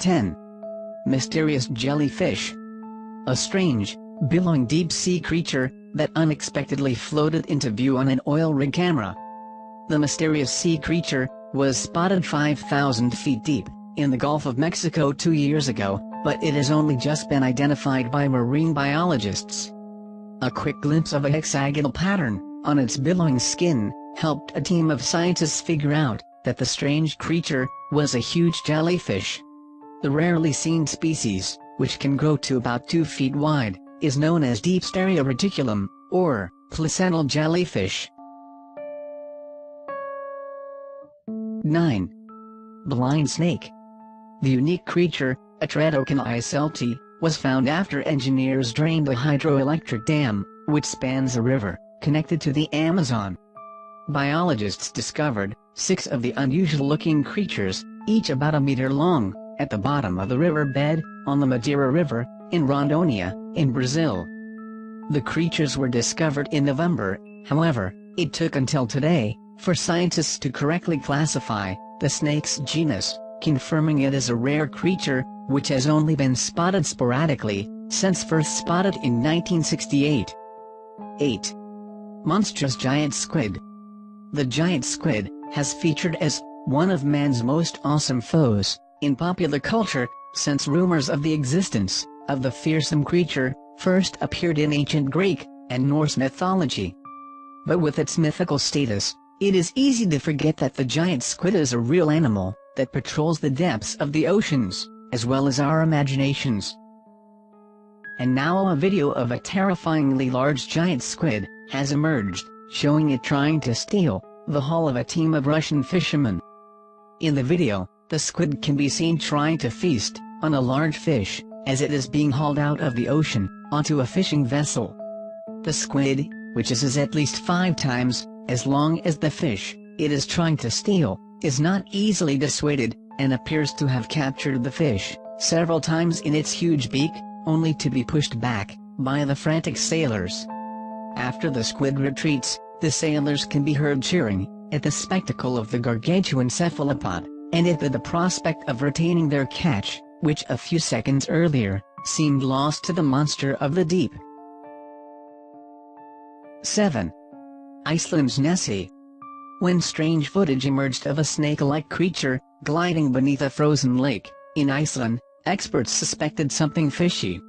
10. Mysterious jellyfish. A strange, billowing deep-sea creature that unexpectedly floated into view on an oil rig camera. The mysterious sea creature was spotted 5,000 feet deep in the Gulf of Mexico 2 years ago, but it has only just been identified by marine biologists. A quick glimpse of a hexagonal pattern on its billowing skin helped a team of scientists figure out that the strange creature was a huge jellyfish. The rarely seen species, which can grow to about 2 feet wide, is known as Deepsteria reticulum, or placental jellyfish. 9. Blind snake. The unique creature, Atretocon icelti, was found after engineers drained a hydroelectric dam, which spans a river, connected to the Amazon. Biologists discovered 6 of the unusual-looking creatures, each about a meter long, at the bottom of the riverbed, on the Madeira River, in Rondônia, in Brazil. The creatures were discovered in November, however, it took until today for scientists to correctly classify the snake's genus, confirming it as a rare creature, which has only been spotted sporadically, since first spotted in 1968. 8. Monstrous giant squid. The giant squid has featured as one of man's most awesome foes in popular culture since rumors of the existence of the fearsome creature first appeared in ancient Greek and Norse mythology. But with its mythical status, it is easy to forget that the giant squid is a real animal that patrols the depths of the oceans, as well as our imaginations. And now a video of a terrifyingly large giant squid has emerged, showing it trying to steal the haul of a team of Russian fishermen. In the video, the squid can be seen trying to feast on a large fish, as it is being hauled out of the ocean onto a fishing vessel. The squid, which is at least 5 times as long as the fish it is trying to steal, is not easily dissuaded, and appears to have captured the fish several times in its huge beak, only to be pushed back by the frantic sailors. After the squid retreats, the sailors can be heard cheering at the spectacle of the gargantuan cephalopod, and at the prospect of retaining their catch, which a few seconds earlier seemed lost to the monster of the deep. 7. Iceland's Nessie. When strange footage emerged of a snake-like creature gliding beneath a frozen lake in Iceland, experts suspected something fishy.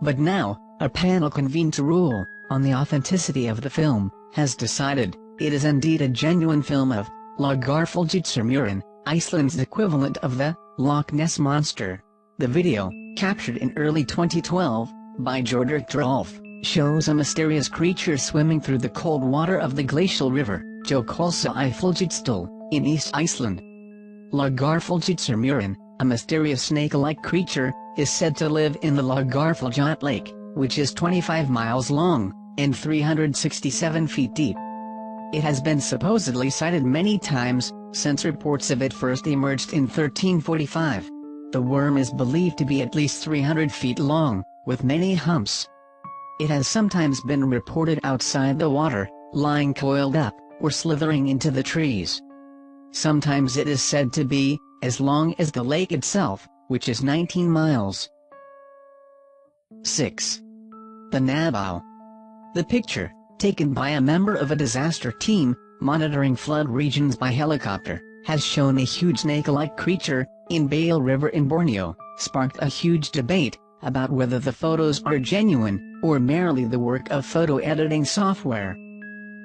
But now, a panel convened to rule on the authenticity of the film has decided it is indeed a genuine film of Lagarfaldsjökursmurinn, Iceland's equivalent of the Loch Ness Monster. The video, captured in early 2012 by Jordur Drolf, shows a mysterious creature swimming through the cold water of the glacial river, Jökulsá in East Iceland. Lagarfaldsjökursmurinn, a mysterious snake-like creature, is said to live in the Lagarfaldsjökull Lake, which is 25 miles long and 367 feet deep. It has been supposedly sighted many times since reports of it first emerged in 1345. The worm is believed to be at least 300 feet long, with many humps. It has sometimes been reported outside the water, lying coiled up, or slithering into the trees. Sometimes it is said to be as long as the lake itself, which is 19 miles. 6. The Nabal. The picture, taken by a member of a disaster team monitoring flood regions by helicopter, has shown a huge snake-like creature in Bale River in Borneo, sparked a huge debate about whether the photos are genuine or merely the work of photo editing software.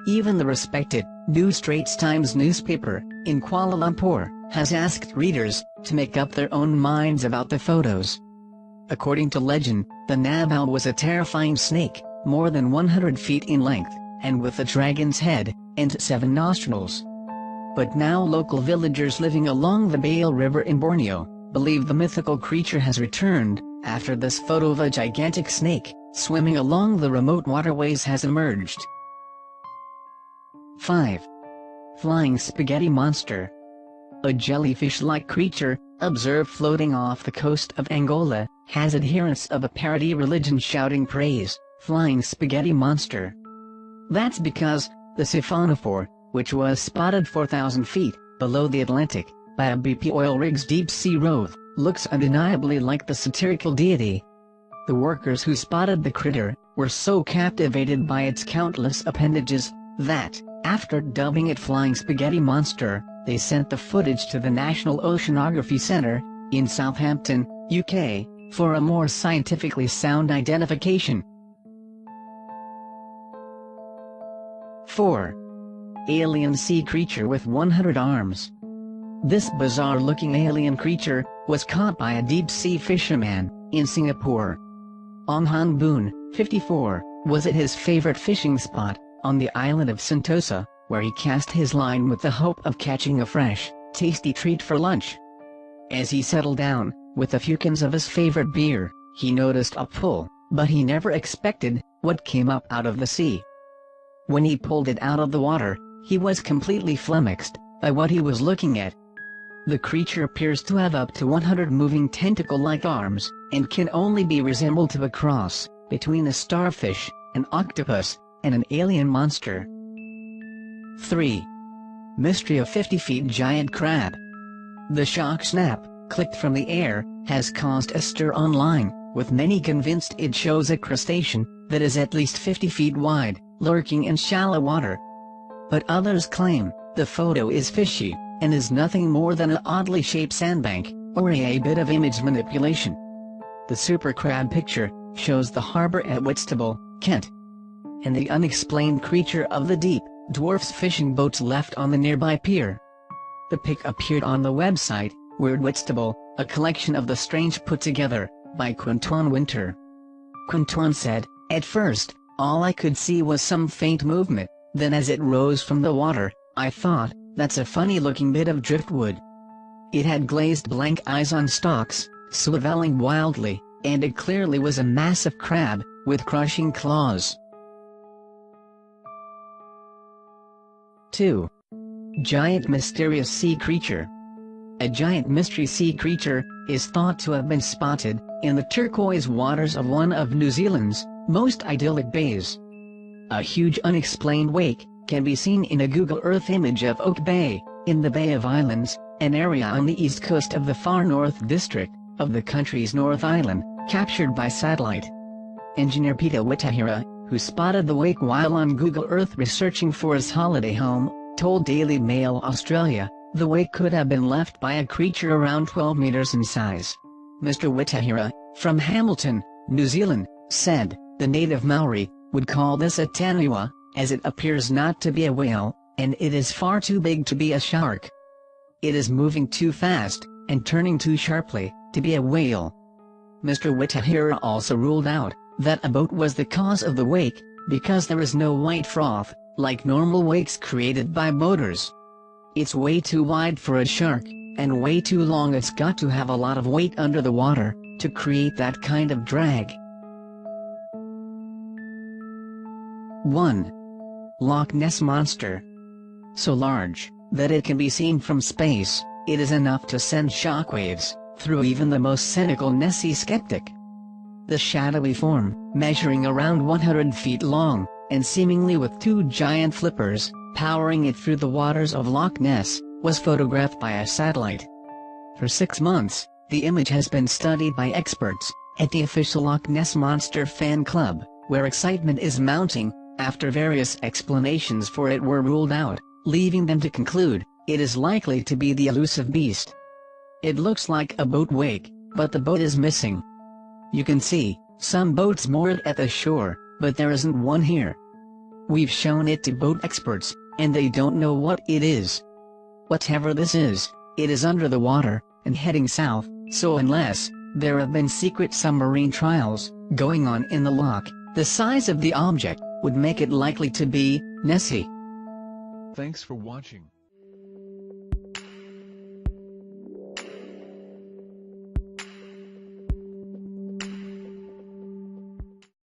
Even the respected New Straits Times newspaper in Kuala Lumpur has asked readers to make up their own minds about the photos. According to legend, the Nabal was a terrifying snake, more than 100 feet in length, and with a dragon's head and 7 nostrils. But now local villagers living along the Bale River in Borneo believe the mythical creature has returned, after this photo of a gigantic snake swimming along the remote waterways has emerged. 5. Flying Spaghetti Monster. A jellyfish-like creature, observed floating off the coast of Angola, has adherents of a parody religion shouting praise, "Flying Spaghetti Monster." That's because the siphonophore, which was spotted 4,000 feet below the Atlantic by a BP oil rig's deep-sea rove, looks undeniably like the satirical deity. The workers who spotted the critter were so captivated by its countless appendages that, after dubbing it Flying Spaghetti Monster, they sent the footage to the National Oceanography Centre in Southampton, UK, for a more scientifically sound identification. 4. Alien sea creature with 100 arms. This bizarre-looking alien creature was caught by a deep-sea fisherman in Singapore. Ong Han Boon, 54, was at his favorite fishing spot on the island of Sentosa, where he cast his line with the hope of catching a fresh, tasty treat for lunch. As he settled down, with a few cans of his favorite beer, he noticed a pull, but he never expected what came up out of the sea. When he pulled it out of the water, he was completely flummoxed by what he was looking at. The creature appears to have up to 100 moving tentacle-like arms, and can only be resembled to a cross between a starfish, an octopus, and an alien monster. 3. Mystery of 50 feet giant crab. The shock snap, clicked from the air, has caused a stir online, with many convinced it shows a crustacean that is at least 50 feet wide, lurking in shallow water. But others claim the photo is fishy, and is nothing more than an oddly shaped sandbank, or a bit of image manipulation. The super crab picture shows the harbor at Whitstable, Kent. And the unexplained creature of the deep dwarfs fishing boats left on the nearby pier. The pic appeared on the website, Weird Whitstable, a collection of the strange put together, by Quinton Winter. Quinton said, "At first, all I could see was some faint movement, then as it rose from the water, I thought, that's a funny-looking bit of driftwood. It had glazed blank eyes on stalks, swiveling wildly, and it clearly was a massive crab, with crushing claws." 2. Giant mysterious sea creature. A giant mystery sea creature is thought to have been spotted in the turquoise waters of one of New Zealand's most idyllic bays. A huge unexplained wake can be seen in a Google Earth image of Oak Bay, in the Bay of Islands, an area on the east coast of the far north district of the country's North Island, captured by satellite. Engineer Peter Witahira, who spotted the wake while on Google Earth researching for his holiday home, told Daily Mail Australia, the wake could have been left by a creature around 12 meters in size. Mr. Witahira, from Hamilton, New Zealand, said, the native Maori would call this a taniwa, as it appears not to be a whale, and it is far too big to be a shark. It is moving too fast, and turning too sharply, to be a whale. Mr. Witahira also ruled out that a boat was the cause of the wake, because there is no white froth, like normal wakes created by boaters. It's way too wide for a shark, and way too long. It's got to have a lot of weight under the water to create that kind of drag. 1. Loch Ness Monster. So large that it can be seen from space, it is enough to send shockwaves through even the most cynical Nessie skeptic. The shadowy form, measuring around 100 feet long, and seemingly with two giant flippers powering it through the waters of Loch Ness, was photographed by a satellite. For 6 months, the image has been studied by experts at the official Loch Ness Monster fan club, where excitement is mounting after various explanations for it were ruled out, leaving them to conclude it is likely to be the elusive beast. It looks like a boat wake, but the boat is missing. You can see some boats moored at the shore, but there isn't one here. We've shown it to boat experts, and they don't know what it is. Whatever this is, it is under the water, and heading south, so unless there have been secret submarine trials going on in the loch, the size of the object would make it likely to be Nessie. Thanks for watching.